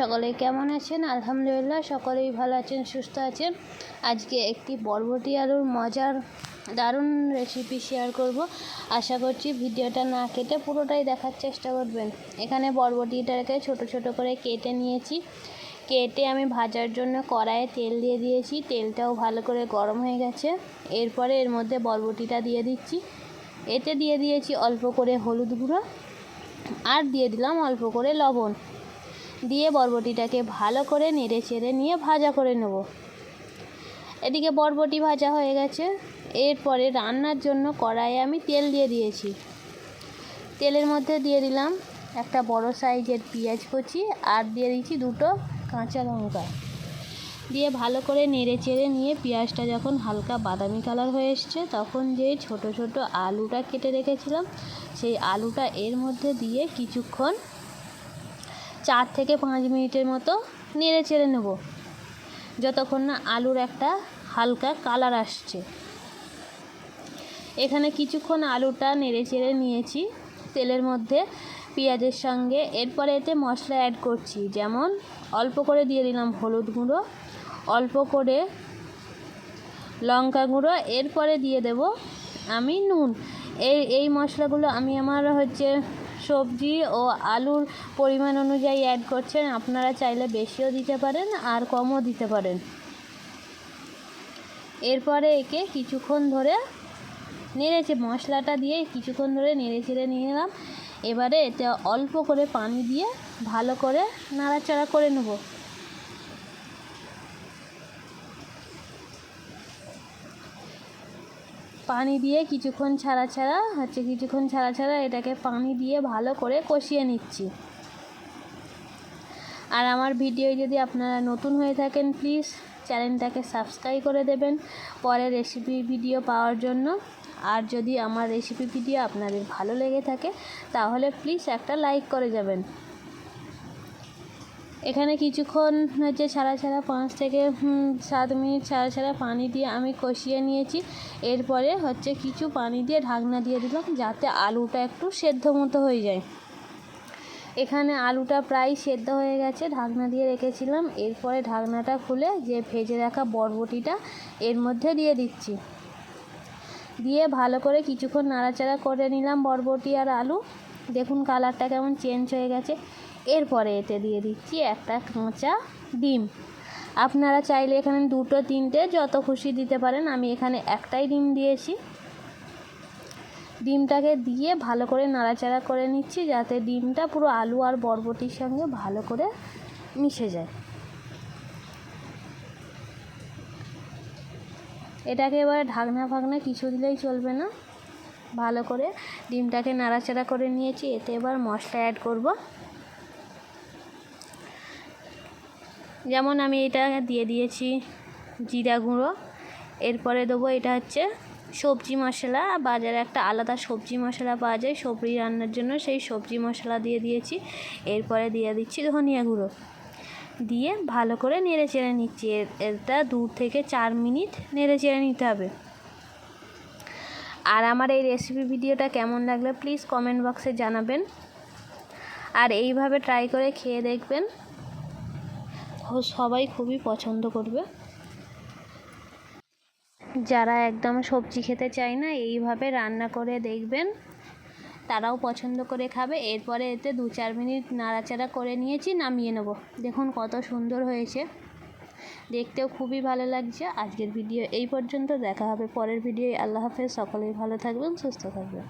সকলেই কেমন আছেন? আলহামদুলিল্লাহ সকলেই ভালো আছেন, সুস্থ আছেন। আজকে একটি বরবটি আলুর মজার দারুণ রেসিপি শেয়ার করব। আশা করছি ভিডিওটা না কেটে পুরোটাই দেখার চেষ্টা করবেন। এখানে বরবটিটাকে ছোট ছোট করে কেটে নিয়েছি। কেটে আমি ভাজার জন্য কড়াইয়ে তেল দিয়ে দিয়েছি। তেলটাও ভালো করে গরম হয়ে গেছে। এরপরে এর মধ্যে বরবটিটা দিয়ে দিচ্ছি। এতে দিয়ে দিয়েছি অল্প করে হলুদ গুঁড়ো আর দিয়ে দিলাম অল্প করে লবণ। দিয়ে বরবটিটাকে ভালো করে নেড়ে চেড়ে নিয়ে ভাজা করে নেব। এদিকে বরবটি ভাজা হয়ে গেছে। এরপরে রান্নার জন্য কড়াইয়ে আমি তেল দিয়ে দিয়েছি। তেলের মধ্যে দিয়ে দিলাম একটা বড় সাইজের পেঁয়াজ কুচি আর দিয়ে দিচ্ছি দুটো কাঁচা লঙ্কা। দিয়ে ভালো করে নেড়ে চেড়ে নিয়ে পেঁয়াজটা যখন হালকা বাদামি কালার হয়ে এসছে তখন যে ছোট ছোট আলুটা কেটে রেখেছিলাম সেই আলুটা এর মধ্যে দিয়ে কিছুক্ষণ 4 থেকে 5 মিনিটের মতো নেড়ে চেড়ে নেব, যতক্ষণ না আলুর একটা হালকা কালার আসছে। এখানে কিছুক্ষণ আলুটা নেড়ে চেড়ে নিয়েছি তেলের মধ্যে পেঁয়াজের সঙ্গে। এরপরে এতে মশলা অ্যাড করছি, যেমন অল্প করে দিয়ে দিলাম হলুদ গুঁড়ো, অল্প করে লঙ্কা গুঁড়ো, এরপরে দিয়ে দেব আমি নুন। এই মশলাগুলো আমি আমার সবজি ও আলুর পরিমাণ অনুযায়ী অ্যাড করছেন। আপনারা চাইলে বেশিও দিতে পারেন আর কমও দিতে পারেন। এরপরে একে কিছুক্ষণ ধরে মশলাটা দিয়ে কিছুক্ষণ ধরে নেড়ে চেড়ে নিয়ে নিলাম। এবারে এতে অল্প করে পানি দিয়ে ভালো করে নাড়াচাড়া করে নেব। পানি দিয়ে কিছুক্ষণ ছাড়া এটাকে পানি দিয়ে ভালো করে কষিয়ে নিচ্ছি। আর আমার ভিডিও যদি আপনারা নতুন হয়ে থাকেন প্লিজ চ্যানেলটাকে সাবস্ক্রাইব করে দেবেন পরে রেসিপি ভিডিও পাওয়ার জন্য। আর যদি আমার রেসিপি ভিডিও আপনাদের ভালো লেগে থাকে তাহলে প্লিজ একটা লাইক করে যাবেন। এখানে কিছুক্ষণ ছাড়া 5 থেকে 7 মিনিট ছাড়া পানি দিয়ে আমি কষিয়ে নিয়েছি। এরপরে কিছু পানি দিয়ে ঢাকনা দিয়ে দিলাম যাতে আলুটা একটু সেদ্ধ মতো হয়ে যায়। এখানে আলুটা প্রায় সেদ্ধ হয়ে গেছে, ঢাকনা দিয়ে রেখেছিলাম। এরপরে ঢাকনাটা খুলে যে ভেজে রাখা বরবটিটা এর মধ্যে দিয়ে দিচ্ছি। দিয়ে ভালো করে কিছুক্ষণ নাড়াচাড়া করে নিলাম বরবটি আর আলু। দেখুন কালারটা কেমন চেঞ্জ হয়ে গেছে। এরপরে এতে দিয়ে দিচ্ছি একটা কাঁচা ডিম। আপনারা চাইলে এখানে 2টো 3টে যত খুশি দিতে পারেন, আমি এখানে একটাই ডিম দিয়েছি। ডিমটাকে দিয়ে ভালো করে নাড়াচাড়া করে নিচ্ছি যাতে ডিমটা পুরো আলু আর বরবটির সঙ্গে ভালো করে মিশে যায়। এটাকে এবার ঢাকনা কিছু দিলেই চলবে না। ভালো করে ডিমটাকে নাড়াচাড়া করে নিয়েছি। এতে এবার মশলা অ্যাড করব। যেমন আমি এটা দিয়ে দিয়েছি জিরা গুঁড়ো। এরপরে দেবো এটা সবজি মশলা। বাজারে একটা আলাদা সবজি মশলা পাওয়া যায় সবজি রান্নার জন্য, সেই সবজি মশলা দিয়ে দিয়েছি। এরপরে দিয়ে দিচ্ছি ধনিয়া গুঁড়ো। দিয়ে ভালো করে নেড়ে চেড়ে নিচ্ছি। এটা 2 থেকে 4 মিনিট নেড়ে চেড়ে নিতে হবে। আর আমার এই রেসিপি ভিডিওটা কেমন লাগলে প্লিজ কমেন্ট বক্সে জানাবেন। আর এইভাবে ট্রাই করে খেয়ে দেখবেন, সবাই খুবই পছন্দ করবে। যারা একদম সবজি খেতে চায় না এইভাবে রান্না করে দেখবেন, তারাও পছন্দ করে খাবে। এরপরে এতে 2-4 মিনিট নাড়াচাড়া করে নিয়েছি, নামিয়ে নেব। দেখুন কত সুন্দর হয়েছে, দেখতেও খুবই ভালো লাগছে। আজকের ভিডিও এই পর্যন্ত, দেখা হবে পরের ভিডিওয়। আল্লাহ হাফেজ, সকলেই ভালো থাকবেন, সুস্থ থাকবেন।